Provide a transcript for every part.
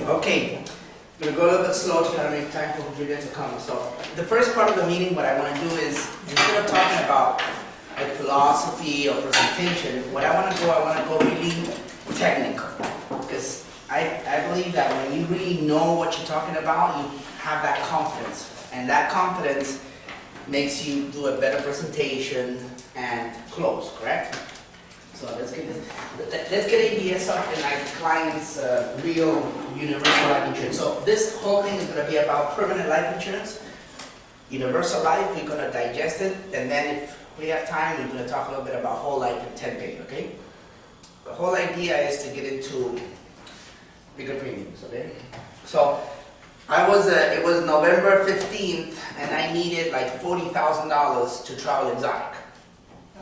Okay, we're going to go a little bit slow to try to make time for Julia to come. So the first part of the meeting, what I want to do is, instead of talking about like philosophy or presentation, I want to go really technical. Because I believe that when you really know what you're talking about, you have that confidence. And that confidence makes you do a better presentation and close, correct? So let's get ABS up in my client's real universal life insurance. So this whole thing is going to be about permanent life insurance, universal life. We're going to digest it, and then if we have time, we're going to talk a little bit about whole life in 10 days, okay? The whole idea is to get into bigger premiums, okay? So it was November 15th, and I needed like $40,000 to travel exotic.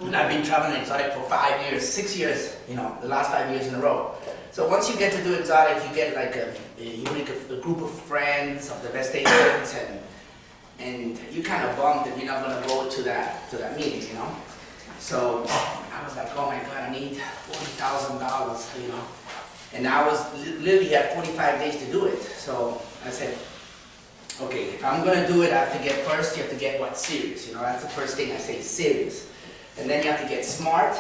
And I've been traveling exotic for 5 years, 6 years, the last 5 years in a row. So once you get to do exotic, you get like you make a group of friends of the best agents, and you kind of bummed that you're not going to go to that meeting, So I was like, oh my God, I need $40,000, And I was literally had 45 days to do it. So I said, okay, if I'm going to do it, I have to get first, you have to get serious, That's the first thing I say, serious. And then you have to get smart,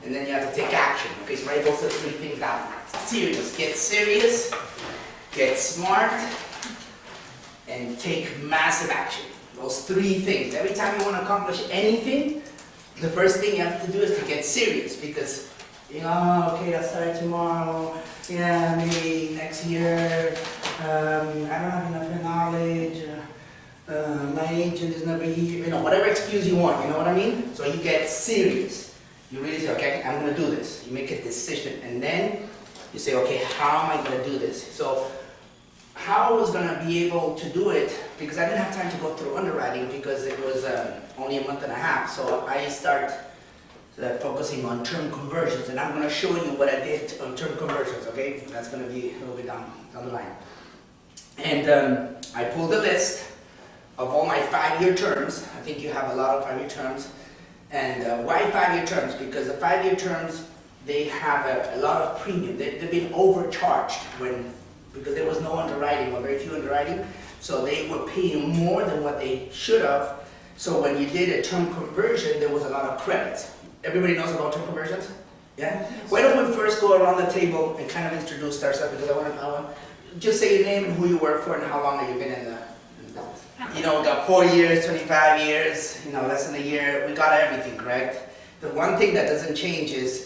and then you have to take action. Okay, so write those 3 things down. Serious, get smart, and take massive action. Those 3 things. Every time you want to accomplish anything, the first thing you have to do is to get serious, because, okay, I'll start tomorrow, yeah, maybe next year, I don't have enough knowledge, my agent is never here, whatever excuse you want, you know what I mean? So you get serious. You really say, okay, I'm going to do this. You make a decision, and then you say, okay, how am I going to do this? So how I was going to be able to do it, because I didn't have time to go through underwriting because it was only a month and a half, so I start focusing on term conversions, and I'm going to show you what I did on term conversions, okay? That's going to be a little bit down the line. And I pulled a list of all my 5-year terms. I think you have a lot of 5-year terms. And why 5-year terms? Because the 5-year terms, they have a lot of premium. They've been overcharged because there was no underwriting, or very few underwriting. So they were paying more than what they should have. So when you did a term conversion, there was a lot of credits. Everybody knows about term conversions? Yeah? Why don't we first go around the table and kind of introduce ourselves, because I want to just say your name and who you work for and how long have you been in the business. We got 4 years, 25 years, less than a year. We got everything, correct? The one thing that doesn't change is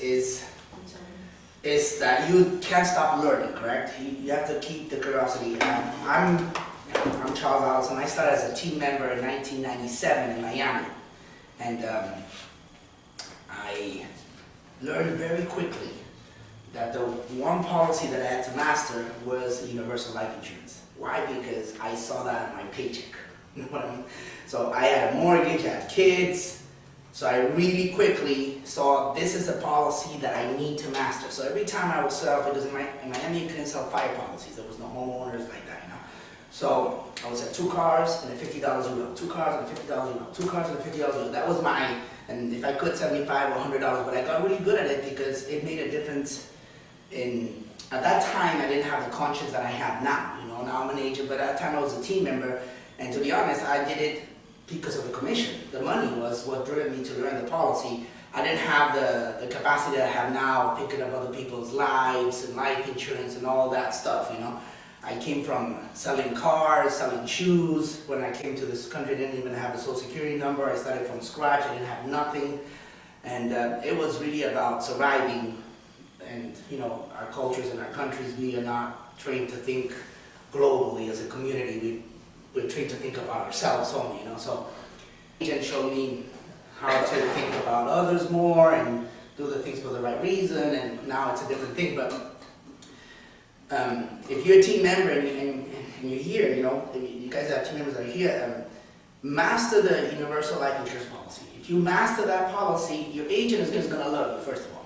that you can't stop learning, correct? You have to keep the curiosity. I'm Charles Allison. I started as a team member in 1997 in Miami. And I learned very quickly that the one policy that I had to master was universal life insurance. Why? Because I saw that in my paycheck. You know what I mean? So I had a mortgage, I had kids. So I really quickly saw this is a policy that I need to master. So every time I would sell, because in Miami you couldn't sell fire policies. There was no homeowners like that, So I would sell 2 cars and a $50 euro, 2 cars and a $50 euro, 2 cars and a $50 euro. That was and if I could, $75 or $100, but I got really good at it because it made a difference at that time I didn't have the conscience that I have now. Now I'm an agent, but at that time I was a team member, and to be honest, I did it because of the commission. The money was what drove me to learn the policy. I didn't have the capacity that I have now, thinking of other people's lives and life insurance and all that stuff, I came from selling cars, selling shoes. When I came to this country, I didn't even have a social security number. I started from scratch. I didn't have nothing. And it was really about surviving. And, our cultures and our countries, we are not trained to think globally as a community. We're trained to think about ourselves only, So agent showed me how to think about others more and do the things for the right reason, and now it's a different thing. But if you're a team member and you're here, you guys have team members that are here, master the universal life insurance policy. If you master that policy, your agent is going to love you, first of all.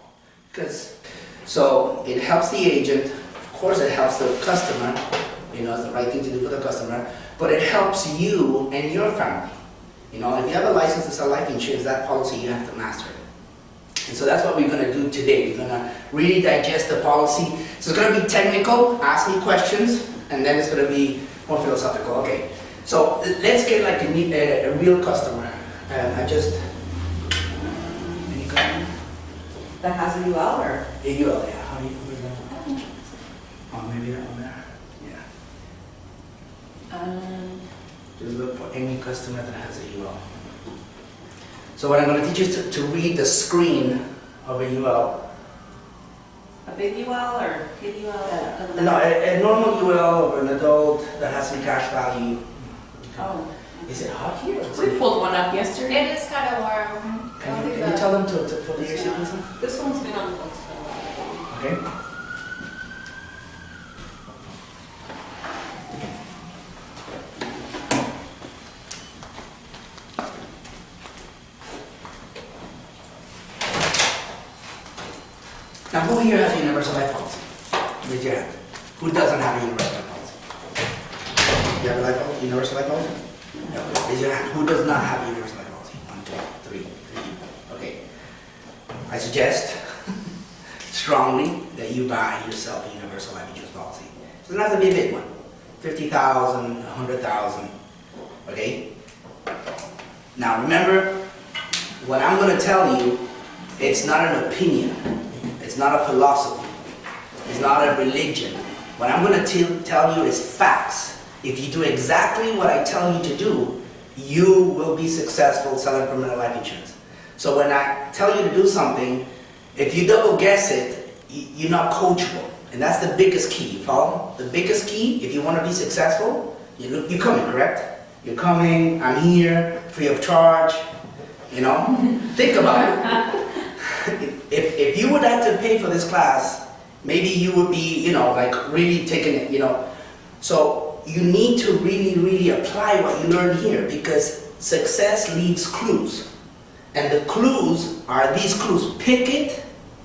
So it helps the agent, of course it helps the customer, it's the right thing to do for the customer, but it helps you and your family. If you have a license to sell life insurance, that policy you have to master it. And so that's what we're going to do today. We're going to really digest the policy. So it's going to be technical, ask me questions, and then it's going to be more philosophical. Okay, so let's get like a real customer. I just, any customer? That has a UL or? A UL, yeah. How do you put that one? Oh, maybe that one there. Yeah. Just look for any customer that has a UL. So what I'm going to teach you is to read the screen of a UL. A big UL or kid UL? No, a normal UL or an adult that has some cash value. Oh. Is it hot here? We pulled one up yesterday. It is kind of warm. Can you tell them to put the AC, please? This one's been on the books for a while. Okay. Now, who here has a universal life policy? Raise your hand. Who doesn't have a universal life policy? You have a life policy, universal life policy? No. Raise your hand. Who does not have a universal life policy? 1, 2, 3 people. Okay. I suggest strongly that you buy yourself a universal life insurance policy. It doesn't have to be a big one. 50,000, 100,000. Okay? Now remember, what I'm going to tell you, it's not an opinion. It's not a philosophy. It's not a religion. What I'm going to tell you is facts. If you do exactly what I tell you to do, you will be successful selling permanent life insurance. So when I tell you to do something, if you double guess it, you're not coachable. And that's the biggest key, you follow? The biggest key, if you want to be successful, you're coming, correct? You're coming, I'm here, free of charge, you know? Think about it. If you would have to pay for this class, maybe you would be, you know, like really taking it, you know. So you need to really apply what you learn here, because success leaves clues. And the clues are these clues. Pick it,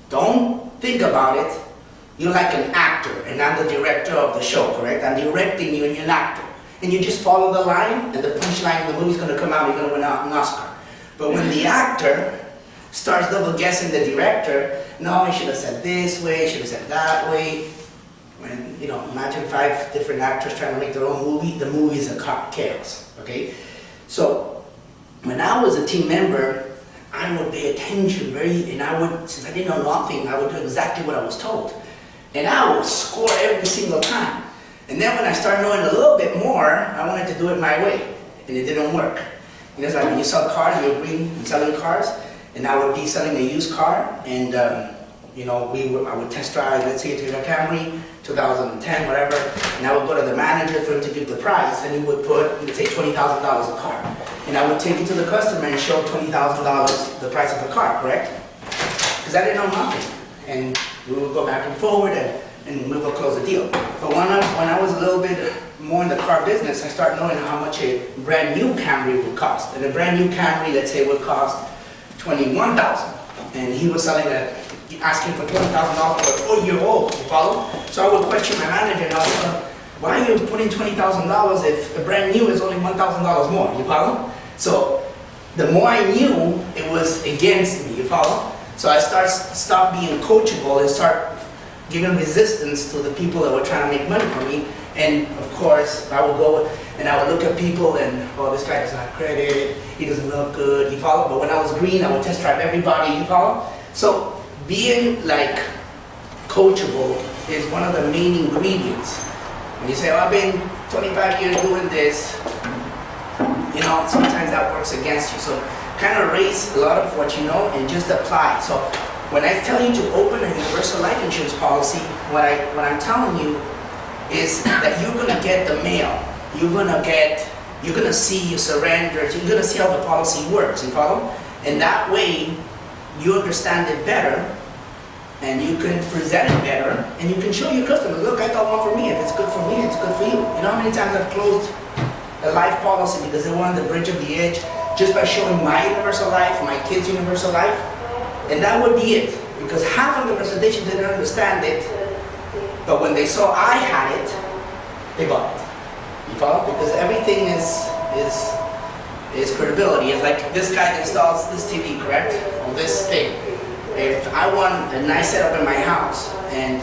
don't think about it. You're like an actor, and I'm the director of the show, correct? I'm directing you and you're an actor. And you just follow the line, and the punchline of the movie's gonna come out, you're gonna win an Oscar. But when the actor starts double guessing the director, no, he should have said this way, should have said that way. When, you know, imagine 5 different actors trying to make their own movie, the movie is a chaos, okay? So, when I was a team member, I would pay attention and I would, since I didn't know nothing, I would do exactly what I was told. And I would score every single time. And then when I started knowing a little bit more, I wanted to do it my way, and it didn't work. You know, it's like when you sell cars, you agree in selling cars, and I would be selling a used car, and you know, I would test drive, let's say a Toyota Camry, 2010, whatever, and I would go to the manager for him to give the price, and he would put, let's say, $20,000 a car. And I would take it to the customer and show $20,000 the price of the car, correct? Because I didn't know nothing. And we would go back and forward, and we would close the deal. But when I was a little bit more in the car business, I started knowing how much a brand new Camry would cost. And a brand new Camry, let's say, would cost $21,000. And he was selling asking for $20,000 for a 4-year-old, you follow? So I would question my manager, and I was like, why are you putting $20,000 if a brand new is only $1,000 more, you follow? So the more I knew, it was against me, you follow? So I stopped being coachable and start giving resistance to the people that were trying to make money for me. And of course, I would go and I would look at people and, oh, this guy doesn't have credit, he doesn't look good, you follow? But when I was green, I would test drive everybody, you follow? So being like coachable is one of the main ingredients. When you say, oh, I've been 25 years doing this, you know, sometimes that works against you. So kind of erase a lot of what you know and just apply. So when I tell you to open a universal life insurance policy, what I'm telling you is that you're gonna get the mail. You're gonna see your surrenders, you're gonna see how the policy works, you follow? And that way, you understand it better, and you can present it better, and you can show your customers, look, I got one for me. If it's good for me, it's good for you. You know how many times I've closed a life policy because they were on the bridge of the edge just by showing my universal life, my kids' universal life? And that would be it, because half of the presentation didn't understand it, but when they saw I had it, they bought it. You follow? Because everything is credibility. It's like this guy installs this TV, correct? On this thing. If I want a nice setup in my house, and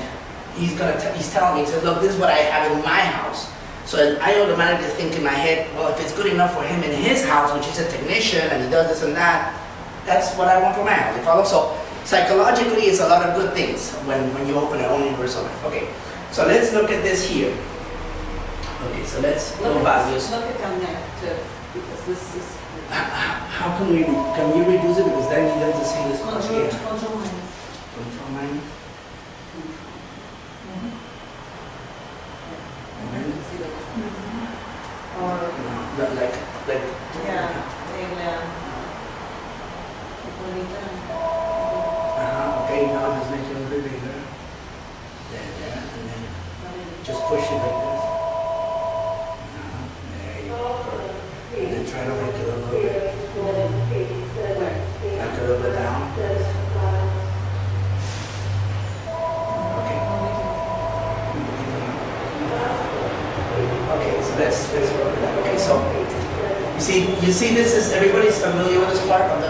he's telling me, he says, look, this is what I have in my house. So I automatically think in my head, well, if it's good enough for him in his house, which is a technician and he does this and that, that's what I want for my house. You follow? So psychologically, it's a lot of good things when you open your own universal life. Okay, so let's look at this here. Okay, so let's go values. Look at down there too, because this is. How can we reduce it? Because then he doesn't see this much here. Control minus. Control minus. Or, No, like. yeah, Okay, now just make it a little bit bigger. There, and then just push it like this. There you go. And then try to make it a little bit, like a little bit down. Okay. Okay, so let's work with that. Okay, so you see this is everybody's familiar with this part of